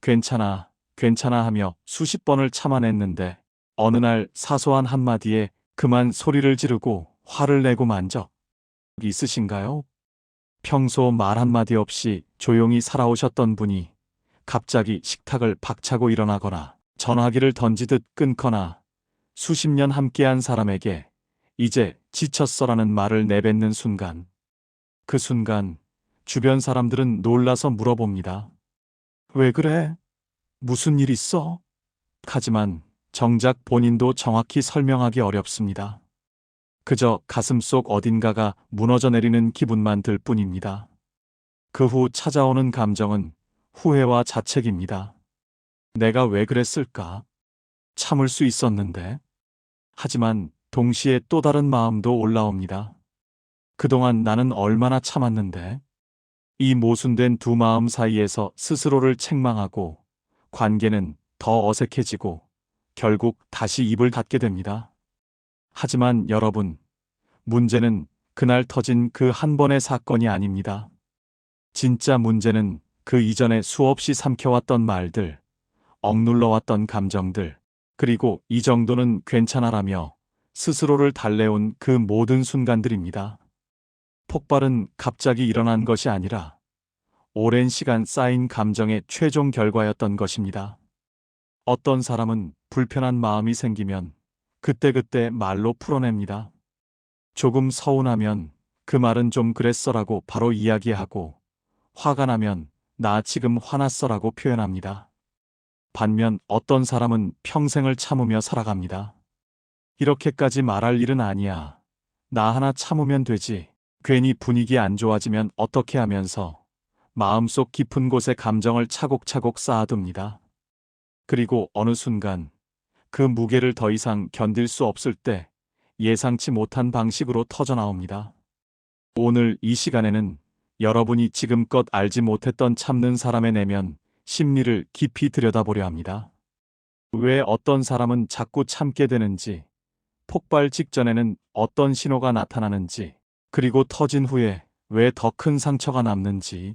괜찮아, 괜찮아 하며 수십 번을 참아냈는데 어느 날 사소한 한마디에 그만 소리를 지르고 화를 내고 만 적 있으신가요? 평소 말 한마디 없이 조용히 살아오셨던 분이 갑자기 식탁을 박차고 일어나거나 전화기를 던지듯 끊거나 수십 년 함께한 사람에게 이제 지쳤어라는 말을 내뱉는 순간, 그 순간 주변 사람들은 놀라서 물어봅니다. 왜 그래? 무슨 일 있어? 하지만 정작 본인도 정확히 설명하기 어렵습니다. 그저 가슴속 어딘가가 무너져 내리는 기분만 들 뿐입니다. 그 후 찾아오는 감정은 후회와 자책입니다. 내가 왜 그랬을까? 참을 수 있었는데. 하지만 동시에 또 다른 마음도 올라옵니다. 그동안 나는 얼마나 참았는데. 이 모순된 두 마음 사이에서 스스로를 책망하고 관계는 더 어색해지고 결국 다시 입을 닫게 됩니다. 하지만 여러분, 문제는 그날 터진 그 한 번의 사건이 아닙니다. 진짜 문제는 그 이전에 수없이 삼켜왔던 말들, 억눌러왔던 감정들, 그리고 이 정도는 괜찮아라며 스스로를 달래온 그 모든 순간들입니다. 폭발은 갑자기 일어난 것이 아니라 오랜 시간 쌓인 감정의 최종 결과였던 것입니다. 어떤 사람은 불편한 마음이 생기면 그때그때 말로 풀어냅니다. 조금 서운하면 그 말은 좀 그랬어라고 바로 이야기하고, 화가 나면 나 지금 화났어라고 표현합니다. 반면 어떤 사람은 평생을 참으며 살아갑니다. 이렇게까지 말할 일은 아니야. 나 하나 참으면 되지. 괜히 분위기 안 좋아지면 어떻게 하면서 마음속 깊은 곳에 감정을 차곡차곡 쌓아둡니다. 그리고 어느 순간 그 무게를 더 이상 견딜 수 없을 때 예상치 못한 방식으로 터져나옵니다. 오늘 이 시간에는 여러분이 지금껏 알지 못했던 참는 사람의 내면, 심리를 깊이 들여다보려 합니다. 왜 어떤 사람은 자꾸 참게 되는지, 폭발 직전에는 어떤 신호가 나타나는지, 그리고 터진 후에 왜 더 큰 상처가 남는지,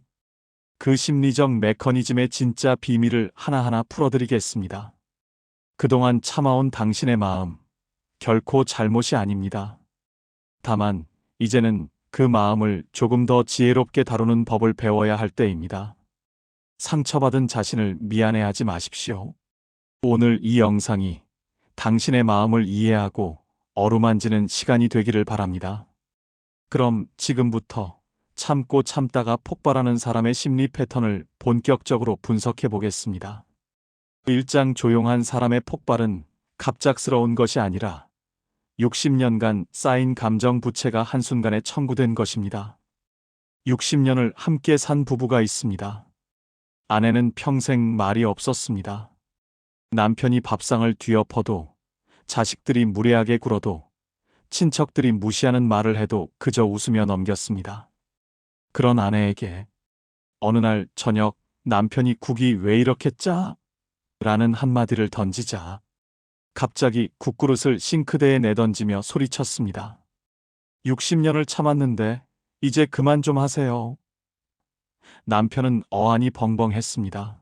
그 심리적 메커니즘의 진짜 비밀을 하나하나 풀어드리겠습니다. 그동안 참아온 당신의 마음, 결코 잘못이 아닙니다. 다만, 이제는 그 마음을 조금 더 지혜롭게 다루는 법을 배워야 할 때입니다. 상처받은 자신을 미안해하지 마십시오. 오늘 이 영상이 당신의 마음을 이해하고 어루만지는 시간이 되기를 바랍니다. 그럼 지금부터 참고 참다가 폭발하는 사람의 심리 패턴을 본격적으로 분석해 보겠습니다. 1장 조용한 사람의 폭발은 갑작스러운 것이 아니라 60년간 쌓인 감정 부채가 한순간에 청구된 것입니다. 60년을 함께 산 부부가 있습니다. 아내는 평생 말이 없었습니다. 남편이 밥상을 뒤엎어도, 자식들이 무례하게 굴어도, 친척들이 무시하는 말을 해도 그저 웃으며 넘겼습니다. 그런 아내에게 어느 날 저녁 남편이 국이 왜 이렇게 짜? 라는 한마디를 던지자 갑자기 국그릇을 싱크대에 내던지며 소리쳤습니다. 60년을 참았는데 이제 그만 좀 하세요. 남편은 어안이 벙벙했습니다.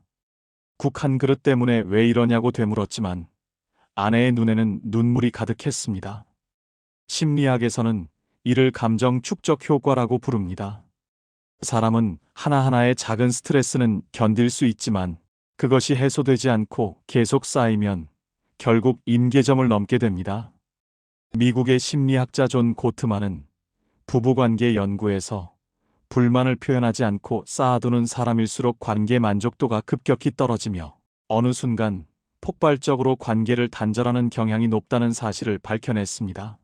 국 한 그릇 때문에 왜 이러냐고 되물었지만 아내의 눈에는 눈물이 가득했습니다. 심리학에서는 이를 감정 축적 효과라고 부릅니다. 사람은 하나하나의 작은 스트레스는 견딜 수 있지만 그것이 해소되지 않고 계속 쌓이면 결국 임계점을 넘게 됩니다. 미국의 심리학자 존 고트만은 부부관계 연구에서 불만을 표현하지 않고 쌓아두는 사람일수록 관계 만족도가 급격히 떨어지며 어느 순간 폭발적으로 관계를 단절하는 경향이 높다는 사실을 밝혀냈습니다.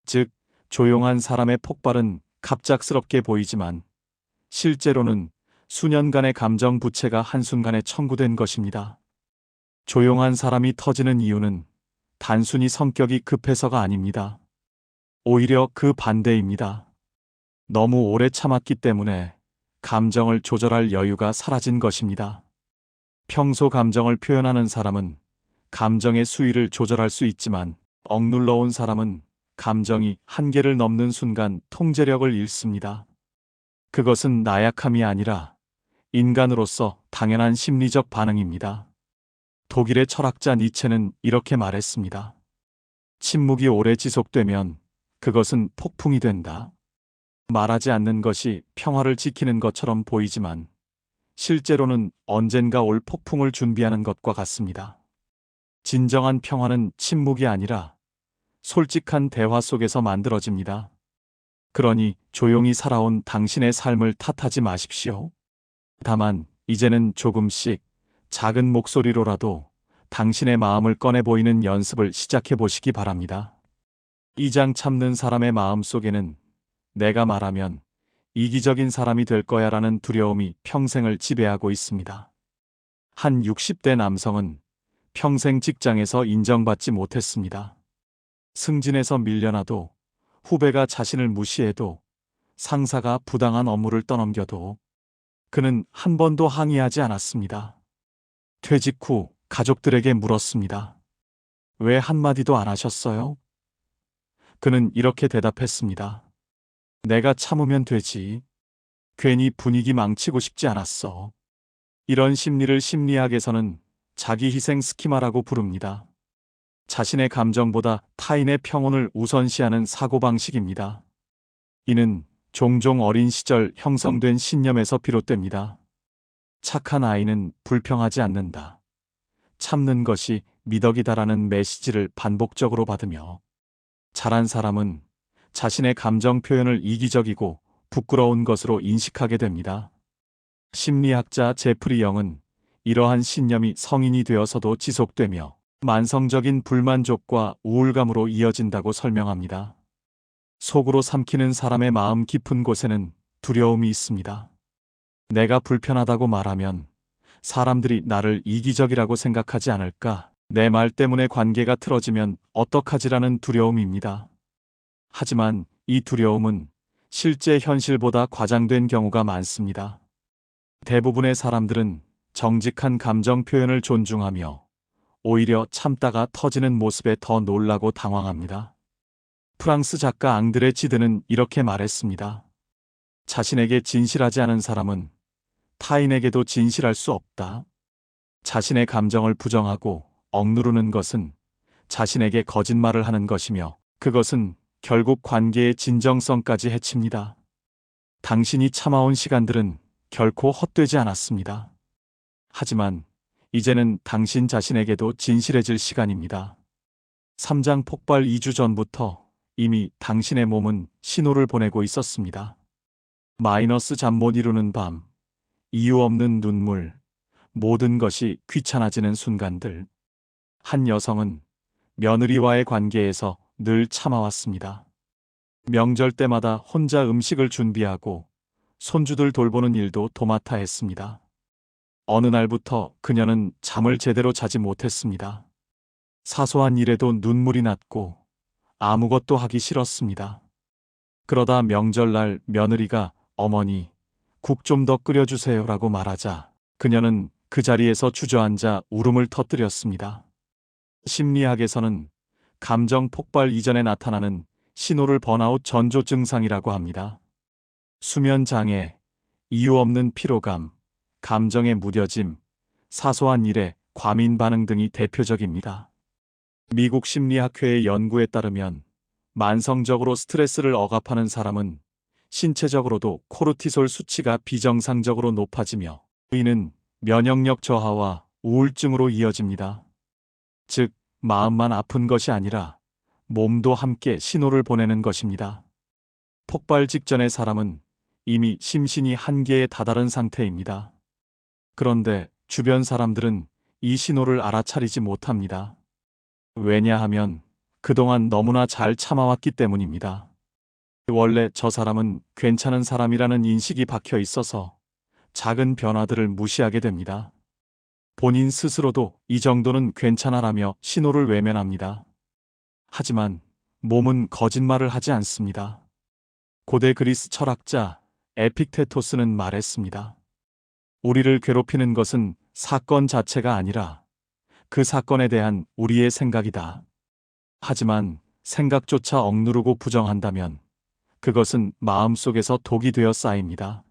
즉, 조용한 사람의 폭발은 갑작스럽게 보이지만 실제로는 수년간의 감정 부채가 한순간에 청구된 것입니다. 조용한 사람이 터지는 이유는 단순히 성격이 급해서가 아닙니다. 오히려 그 반대입니다. 너무 오래 참았기 때문에 감정을 조절할 여유가 사라진 것입니다. 평소 감정을 표현하는 사람은 감정의 수위를 조절할 수 있지만 억눌러 온 사람은 감정이 한계를 넘는 순간 통제력을 잃습니다. 그것은 나약함이 아니라 인간으로서 당연한 심리적 반응입니다. 독일의 철학자 니체는 이렇게 말했습니다. 침묵이 오래 지속되면 그것은 폭풍이 된다. 말하지 않는 것이 평화를 지키는 것처럼 보이지만 실제로는 언젠가 올 폭풍을 준비하는 것과 같습니다. 진정한 평화는 침묵이 아니라 솔직한 대화 속에서 만들어집니다. 그러니 조용히 살아온 당신의 삶을 탓하지 마십시오. 다만 이제는 조금씩 작은 목소리로라도 당신의 마음을 꺼내 보이는 연습을 시작해 보시기 바랍니다. 이장 참는 사람의 마음 속에는 내가 말하면 이기적인 사람이 될 거야라는 두려움이 평생을 지배하고 있습니다. 한 60대 남성은 평생 직장에서 인정받지 못했습니다. 승진해서 밀려나도, 후배가 자신을 무시해도, 상사가 부당한 업무를 떠넘겨도 그는 한 번도 항의하지 않았습니다. 퇴직 후 가족들에게 물었습니다. 왜 한마디도 안 하셨어요? 그는 이렇게 대답했습니다. 내가 참으면 되지. 괜히 분위기 망치고 싶지 않았어. 이런 심리를 심리학에서는 자기 희생 스키마라고 부릅니다. 자신의 감정보다 타인의 평온을 우선시하는 사고방식입니다. 이는 종종 어린 시절 형성된 신념에서 비롯됩니다. 착한 아이는 불평하지 않는다. 참는 것이 미덕이다라는 메시지를 반복적으로 받으며, 잘한 사람은 자신의 감정 표현을 이기적이고 부끄러운 것으로 인식하게 됩니다. 심리학자 제프리 영은 이러한 신념이 성인이 되어서도 지속되며 만성적인 불만족과 우울감으로 이어진다고 설명합니다. 속으로 삼키는 사람의 마음 깊은 곳에는 두려움이 있습니다. 내가 불편하다고 말하면 사람들이 나를 이기적이라고 생각하지 않을까? 내 말 때문에 관계가 틀어지면 어떡하지라는 두려움입니다. 하지만 이 두려움은 실제 현실보다 과장된 경우가 많습니다. 대부분의 사람들은 정직한 감정 표현을 존중하며 오히려 참다가 터지는 모습에 더 놀라고 당황합니다. 프랑스 작가 앙드레 지드는 이렇게 말했습니다. 자신에게 진실하지 않은 사람은 타인에게도 진실할 수 없다. 자신의 감정을 부정하고 억누르는 것은 자신에게 거짓말을 하는 것이며 그것은 결국 관계의 진정성까지 해칩니다. 당신이 참아온 시간들은 결코 헛되지 않았습니다. 하지만 이제는 당신 자신에게도 진실해질 시간입니다. 3장 폭발 2주 전부터 이미 당신의 몸은 신호를 보내고 있었습니다. 마이너스 잠 못 이루는 밤, 이유 없는 눈물, 모든 것이 귀찮아지는 순간들. 한 여성은 며느리와의 관계에서 늘 참아왔습니다. 명절 때마다 혼자 음식을 준비하고 손주들 돌보는 일도 도맡아 했습니다. 어느 날부터 그녀는 잠을 제대로 자지 못했습니다. 사소한 일에도 눈물이 났고 아무것도 하기 싫었습니다. 그러다 명절날 며느리가 어머니, 국 좀 더 끓여주세요라고 말하자 그녀는 그 자리에서 주저앉아 울음을 터뜨렸습니다. 심리학에서는 감정 폭발 이전에 나타나는 신호를 번아웃 전조 증상이라고 합니다. 수면 장애, 이유 없는 피로감, 감정의 무뎌짐, 사소한 일에 과민 반응 등이 대표적입니다. 미국 심리학회의 연구에 따르면 만성적으로 스트레스를 억압하는 사람은 신체적으로도 코르티솔 수치가 비정상적으로 높아지며 이는 면역력 저하와 우울증으로 이어집니다. 즉, 마음만 아픈 것이 아니라 몸도 함께 신호를 보내는 것입니다. 폭발 직전의 사람은 이미 심신이 한계에 다다른 상태입니다. 그런데 주변 사람들은 이 신호를 알아차리지 못합니다. 왜냐하면 그동안 너무나 잘 참아왔기 때문입니다. 원래 저 사람은 괜찮은 사람이라는 인식이 박혀 있어서 작은 변화들을 무시하게 됩니다. 본인 스스로도 이 정도는 괜찮아라며 신호를 외면합니다. 하지만 몸은 거짓말을 하지 않습니다. 고대 그리스 철학자 에픽테토스는 말했습니다. 우리를 괴롭히는 것은 사건 자체가 아니라 그 사건에 대한 우리의 생각이다. 하지만 생각조차 억누르고 부정한다면 그것은 마음속에서 독이 되어 쌓입니다.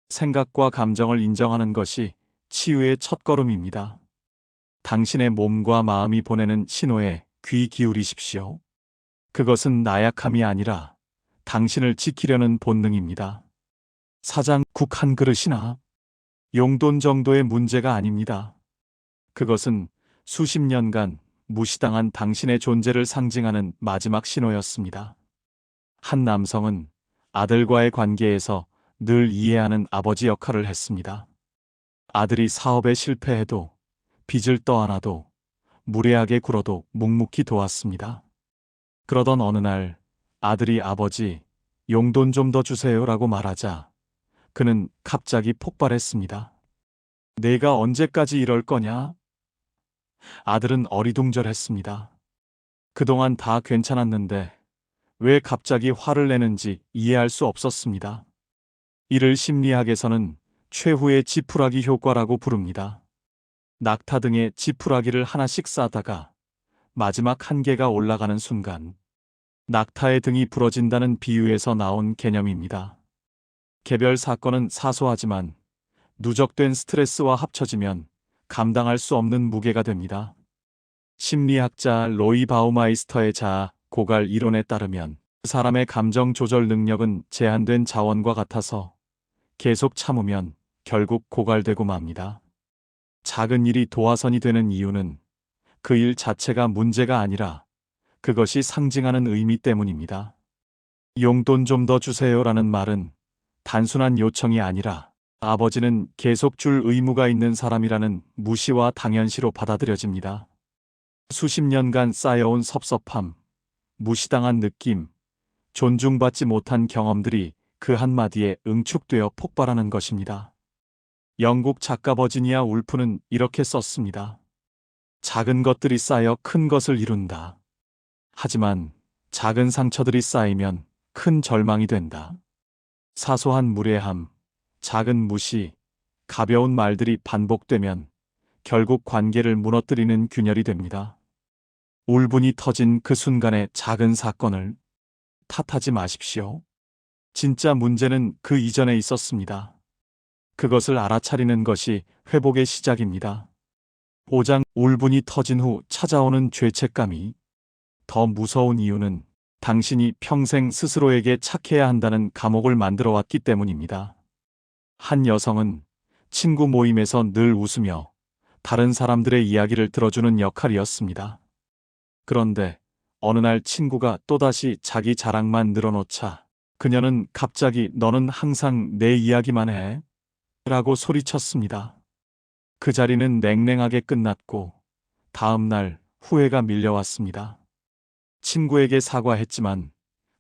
생각과 감정을 인정하는 것이 치유의 첫걸음입니다. 당신의 몸과 마음이 보내는 신호에 귀 기울이십시오. 그것은 나약함이 아니라 당신을 지키려는 본능입니다. 사장 국 한 그릇이나 용돈 정도의 문제가 아닙니다. 그것은 수십 년간 무시당한 당신의 존재를 상징하는 마지막 신호였습니다. 한 남성은 아들과의 관계에서 늘 이해하는 아버지 역할을 했습니다. 아들이 사업에 실패해도 빚을 떠안아도 무례하게 굴어도 묵묵히 도왔습니다. 그러던 어느 날 아들이 아버지, 용돈 좀 더 주세요라고 말하자 그는 갑자기 폭발했습니다. 내가 언제까지 이럴 거냐? 아들은 어리둥절했습니다. 그동안 다 괜찮았는데 왜 갑자기 화를 내는지 이해할 수 없었습니다. 이를 심리학에서는 최후의 지푸라기 효과라고 부릅니다. 낙타 등의 지푸라기를 하나씩 쌓다가 마지막 한계가 올라가는 순간 낙타의 등이 부러진다는 비유에서 나온 개념입니다. 개별 사건은 사소하지만 누적된 스트레스와 합쳐지면 감당할 수 없는 무게가 됩니다. 심리학자 로이 바우마이스터의 자아 고갈 이론에 따르면 사람의 감정 조절 능력은 제한된 자원과 같아서 계속 참으면 결국 고갈되고 맙니다. 작은 일이 도화선이 되는 이유는 그 일 자체가 문제가 아니라 그것이 상징하는 의미 때문입니다. 용돈 좀 더 주세요라는 말은 단순한 요청이 아니라 아버지는 계속 줄 의무가 있는 사람이라는 무시와 당연시로 받아들여집니다. 수십 년간 쌓여온 섭섭함, 무시당한 느낌, 존중받지 못한 경험들이 그 한마디에 응축되어 폭발하는 것입니다. 영국 작가 버지니아 울프는 이렇게 썼습니다. 작은 것들이 쌓여 큰 것을 이룬다. 하지만 작은 상처들이 쌓이면 큰 절망이 된다. 사소한 무례함, 작은 무시, 가벼운 말들이 반복되면 결국 관계를 무너뜨리는 균열이 됩니다. 울분이 터진 그 순간의 작은 사건을 탓하지 마십시오. 진짜 문제는 그 이전에 있었습니다. 그것을 알아차리는 것이 회복의 시작입니다. 5장 울분이 터진 후 찾아오는 죄책감이 더 무서운 이유는 당신이 평생 스스로에게 착해야 한다는 감옥을 만들어 왔기 때문입니다. 한 여성은 친구 모임에서 늘 웃으며 다른 사람들의 이야기를 들어주는 역할이었습니다. 그런데 어느 날 친구가 또다시 자기 자랑만 늘어놓자 그녀는 갑자기 너는 항상 내 이야기만 해? 라고 소리쳤습니다. 그 자리는 냉랭하게 끝났고 다음 날 후회가 밀려왔습니다. 친구에게 사과했지만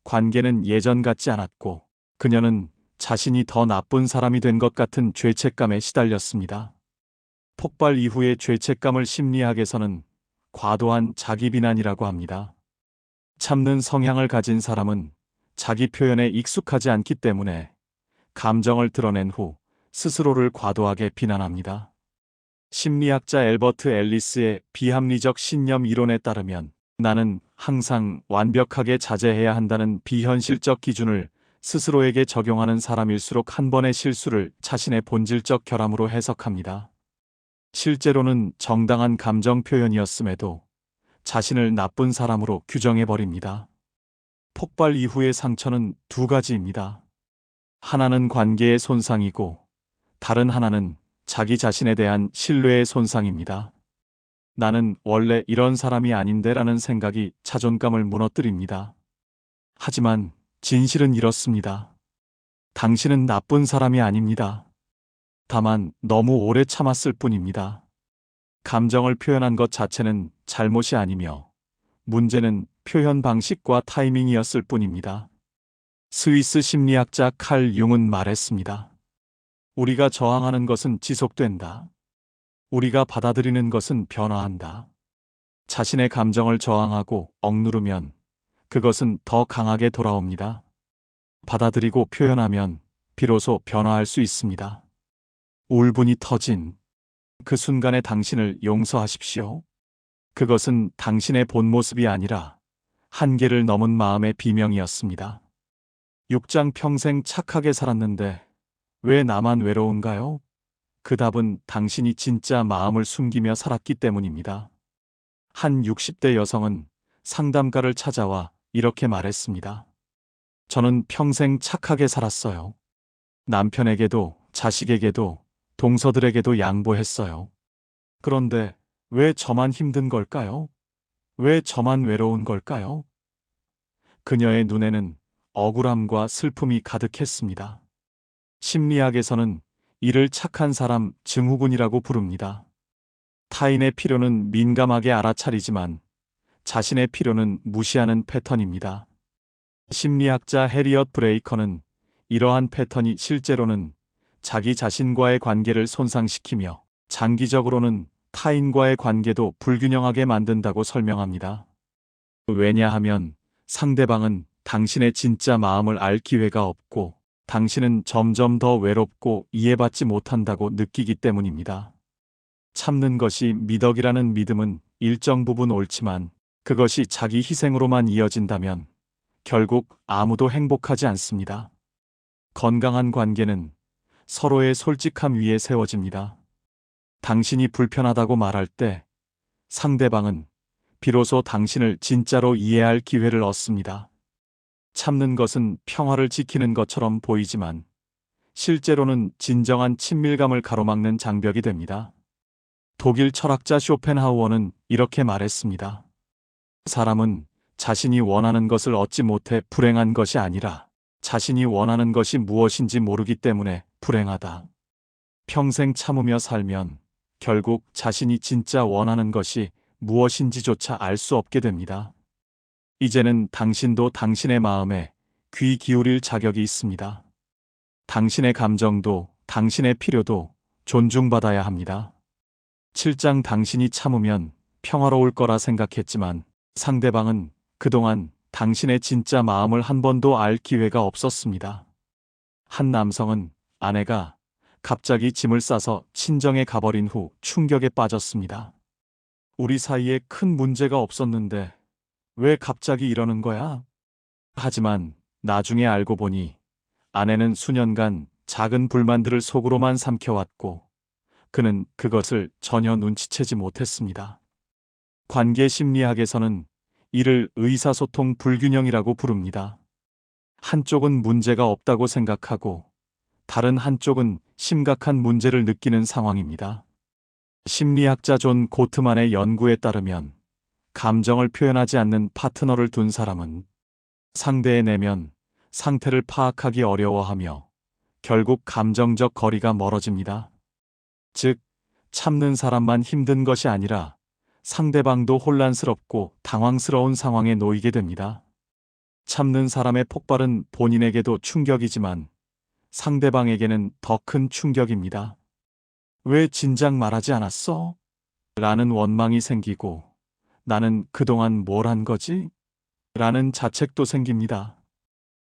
관계는 예전 같지 않았고 그녀는 자신이 더 나쁜 사람이 된 것 같은 죄책감에 시달렸습니다. 폭발 이후의 죄책감을 심리학에서는 과도한 자기 비난이라고 합니다. 참는 성향을 가진 사람은 자기 표현에 익숙하지 않기 때문에 감정을 드러낸 후 스스로를 과도하게 비난합니다. 심리학자 엘버트 앨리스의 비합리적 신념 이론에 따르면 나는 항상 완벽하게 자제해야 한다는 비현실적 기준을 스스로에게 적용하는 사람일수록 한 번의 실수를 자신의 본질적 결함으로 해석합니다. 실제로는 정당한 감정 표현이었음에도 자신을 나쁜 사람으로 규정해버립니다. 폭발 이후의 상처는 두 가지입니다. 하나는 관계의 손상이고 다른 하나는 자기 자신에 대한 신뢰의 손상입니다. 나는 원래 이런 사람이 아닌데 라는 생각이 자존감을 무너뜨립니다. 하지만 진실은 이렇습니다. 당신은 나쁜 사람이 아닙니다. 다만 너무 오래 참았을 뿐입니다. 감정을 표현한 것 자체는 잘못이 아니며 문제는 표현 방식과 타이밍이었을 뿐입니다. 스위스 심리학자 칼 융은 말했습니다. 우리가 저항하는 것은 지속된다. 우리가 받아들이는 것은 변화한다. 자신의 감정을 저항하고 억누르면 그것은 더 강하게 돌아옵니다. 받아들이고 표현하면 비로소 변화할 수 있습니다. 울분이 터진 그 순간에 당신을 용서하십시오. 그것은 당신의 본 모습이 아니라 한계를 넘은 마음의 비명이었습니다. 6장 평생 착하게 살았는데 왜 나만 외로운가요? 그 답은 당신이 진짜 마음을 숨기며 살았기 때문입니다. 한 60대 여성은 상담가를 찾아와 이렇게 말했습니다. 저는 평생 착하게 살았어요. 남편에게도 자식에게도 동서들에게도 양보했어요. 그런데 왜 저만 힘든 걸까요? 왜 저만 외로운 걸까요? 그녀의 눈에는 억울함과 슬픔이 가득했습니다. 심리학에서는 이를 착한 사람 증후군이라고 부릅니다. 타인의 필요는 민감하게 알아차리지만 자신의 필요는 무시하는 패턴입니다. 심리학자 해리엇 브레이커는 이러한 패턴이 실제로는 자기 자신과의 관계를 손상시키며 장기적으로는 타인과의 관계도 불균형하게 만든다고 설명합니다. 왜냐하면 상대방은 당신의 진짜 마음을 알 기회가 없고 당신은 점점 더 외롭고 이해받지 못한다고 느끼기 때문입니다. 참는 것이 미덕이라는 믿음은 일정 부분 옳지만 그것이 자기 희생으로만 이어진다면 결국 아무도 행복하지 않습니다. 건강한 관계는 서로의 솔직함 위에 세워집니다. 당신이 불편하다고 말할 때 상대방은 비로소 당신을 진짜로 이해할 기회를 얻습니다. 참는 것은 평화를 지키는 것처럼 보이지만 실제로는 진정한 친밀감을 가로막는 장벽이 됩니다. 독일 철학자 쇼펜하우어는 이렇게 말했습니다. 사람은 자신이 원하는 것을 얻지 못해 불행한 것이 아니라 자신이 원하는 것이 무엇인지 모르기 때문에 불행하다. 평생 참으며 살면 결국 자신이 진짜 원하는 것이 무엇인지조차 알 수 없게 됩니다. 이제는 당신도 당신의 마음에 귀 기울일 자격이 있습니다. 당신의 감정도 당신의 필요도 존중받아야 합니다. 7장 당신이 참으면 평화로울 거라 생각했지만 상대방은 그동안 당신의 진짜 마음을 한 번도 알 기회가 없었습니다. 한 남성은 아내가 갑자기 짐을 싸서 친정에 가버린 후 충격에 빠졌습니다. 우리 사이에 큰 문제가 없었는데 왜 갑자기 이러는 거야? 하지만 나중에 알고 보니 아내는 수년간 작은 불만들을 속으로만 삼켜왔고 그는 그것을 전혀 눈치채지 못했습니다. 관계 심리학에서는 이를 의사소통 불균형이라고 부릅니다. 한쪽은 문제가 없다고 생각하고 다른 한쪽은 심각한 문제를 느끼는 상황입니다. 심리학자 존 고트만의 연구에 따르면 감정을 표현하지 않는 파트너를 둔 사람은 상대의 내면 상태를 파악하기 어려워하며 결국 감정적 거리가 멀어집니다. 즉, 참는 사람만 힘든 것이 아니라 상대방도 혼란스럽고 당황스러운 상황에 놓이게 됩니다. 참는 사람의 폭발은 본인에게도 충격이지만 상대방에게는 더 큰 충격입니다. 왜 진작 말하지 않았어? 라는 원망이 생기고 나는 그동안 뭘 한 거지? 라는 자책도 생깁니다.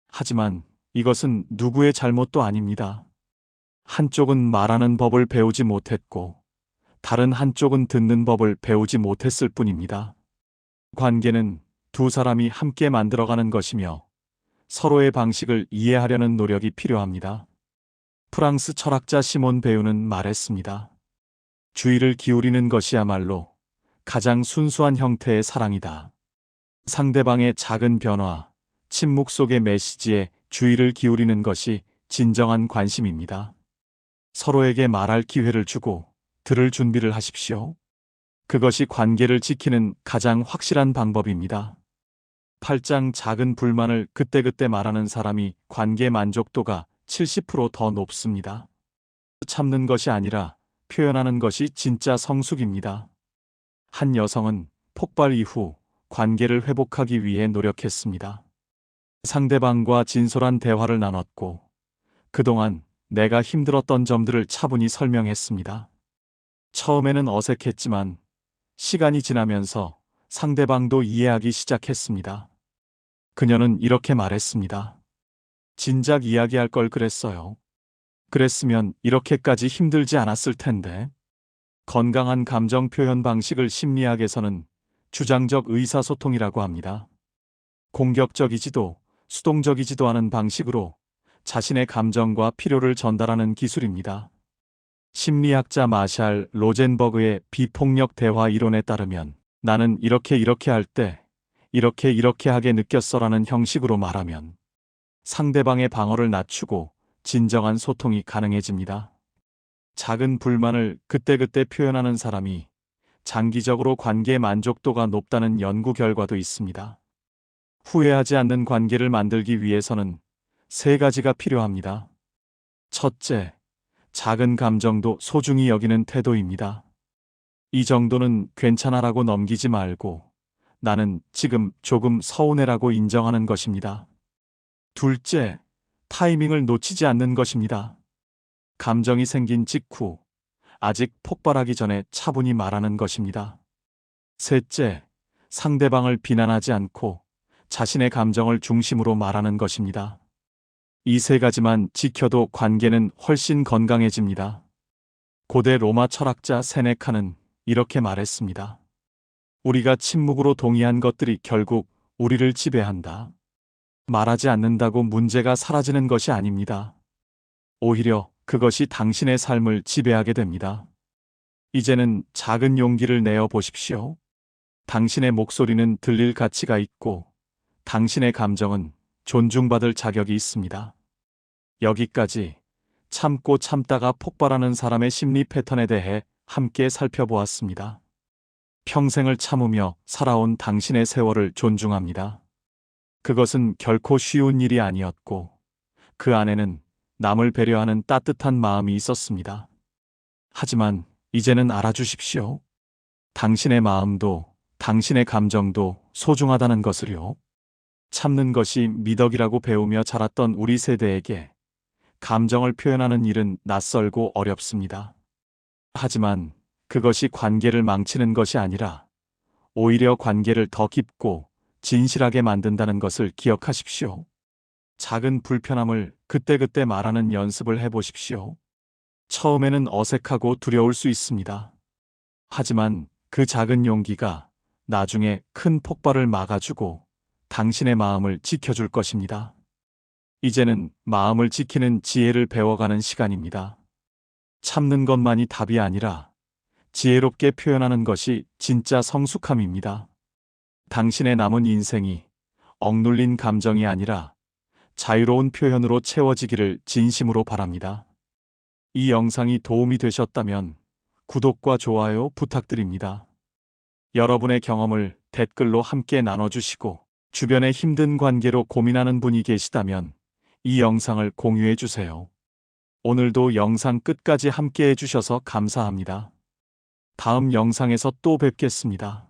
하지만 이것은 누구의 잘못도 아닙니다. 한쪽은 말하는 법을 배우지 못했고 다른 한쪽은 듣는 법을 배우지 못했을 뿐입니다. 관계는 두 사람이 함께 만들어가는 것이며 서로의 방식을 이해하려는 노력이 필요합니다. 프랑스 철학자 시몬 베유는 말했습니다. 주의를 기울이는 것이야말로 가장 순수한 형태의 사랑이다. 상대방의 작은 변화, 침묵 속의 메시지에 주의를 기울이는 것이 진정한 관심입니다. 서로에게 말할 기회를 주고 들을 준비를 하십시오. 그것이 관계를 지키는 가장 확실한 방법입니다. 8장 작은 불만을 그때그때 말하는 사람이 관계 만족도가 70% 더 높습니다. 참는 것이 아니라 표현하는 것이 진짜 성숙입니다. 한 여성은 폭발 이후 관계를 회복하기 위해 노력했습니다. 상대방과 진솔한 대화를 나눴고 그동안 내가 힘들었던 점들을 차분히 설명했습니다. 처음에는 어색했지만 시간이 지나면서 상대방도 이해하기 시작했습니다. 그녀는 이렇게 말했습니다. 진작 이야기할 걸 그랬어요. 그랬으면 이렇게까지 힘들지 않았을 텐데. 건강한 감정 표현 방식을 심리학에서는 주장적 의사소통이라고 합니다. 공격적이지도 수동적이지도 않은 방식으로 자신의 감정과 필요를 전달하는 기술입니다. 심리학자 마샬 로젠버그의 비폭력 대화 이론에 따르면 나는 이렇게 할 때 이렇게 하게 느꼈어라는 형식으로 말하면 상대방의 방어를 낮추고 진정한 소통이 가능해집니다. 작은 불만을 그때그때 표현하는 사람이 장기적으로 관계 만족도가 높다는 연구 결과도 있습니다. 후회하지 않는 관계를 만들기 위해서는 3가지가 필요합니다. 첫째, 작은 감정도 소중히 여기는 태도입니다. 이 정도는 괜찮아라고 넘기지 말고 나는 지금 조금 서운해라고 인정하는 것입니다. 둘째, 타이밍을 놓치지 않는 것입니다. 감정이 생긴 직후 아직 폭발하기 전에 차분히 말하는 것입니다. 셋째, 상대방을 비난하지 않고 자신의 감정을 중심으로 말하는 것입니다. 이 3가지만 지켜도 관계는 훨씬 건강해집니다. 고대 로마 철학자 세네카는 이렇게 말했습니다. 우리가 침묵으로 동의한 것들이 결국 우리를 지배한다. 말하지 않는다고 문제가 사라지는 것이 아닙니다. 오히려 그것이 당신의 삶을 지배하게 됩니다. 이제는 작은 용기를 내어 보십시오. 당신의 목소리는 들릴 가치가 있고 당신의 감정은 존중받을 자격이 있습니다. 여기까지 참고 참다가 폭발하는 사람의 심리 패턴에 대해 함께 살펴보았습니다. 평생을 참으며 살아온 당신의 세월을 존중합니다. 그것은 결코 쉬운 일이 아니었고 그 안에는 남을 배려하는 따뜻한 마음이 있었습니다. 하지만 이제는 알아주십시오. 당신의 마음도 당신의 감정도 소중하다는 것을요. 참는 것이 미덕이라고 배우며 자랐던 우리 세대에게 감정을 표현하는 일은 낯설고 어렵습니다. 하지만 그것이 관계를 망치는 것이 아니라 오히려 관계를 더 깊고 진실하게 만든다는 것을 기억하십시오. 작은 불편함을 그때그때 말하는 연습을 해보십시오. 처음에는 어색하고 두려울 수 있습니다. 하지만 그 작은 용기가 나중에 큰 폭발을 막아주고 당신의 마음을 지켜줄 것입니다. 이제는 마음을 지키는 지혜를 배워가는 시간입니다. 참는 것만이 답이 아니라 지혜롭게 표현하는 것이 진짜 성숙함입니다. 당신의 남은 인생이 억눌린 감정이 아니라 자유로운 표현으로 채워지기를 진심으로 바랍니다. 이 영상이 도움이 되셨다면 구독과 좋아요 부탁드립니다. 여러분의 경험을 댓글로 함께 나눠주시고 주변에 힘든 관계로 고민하는 분이 계시다면 이 영상을 공유해 주세요. 오늘도 영상 끝까지 함께 해주셔서 감사합니다. 다음 영상에서 또 뵙겠습니다.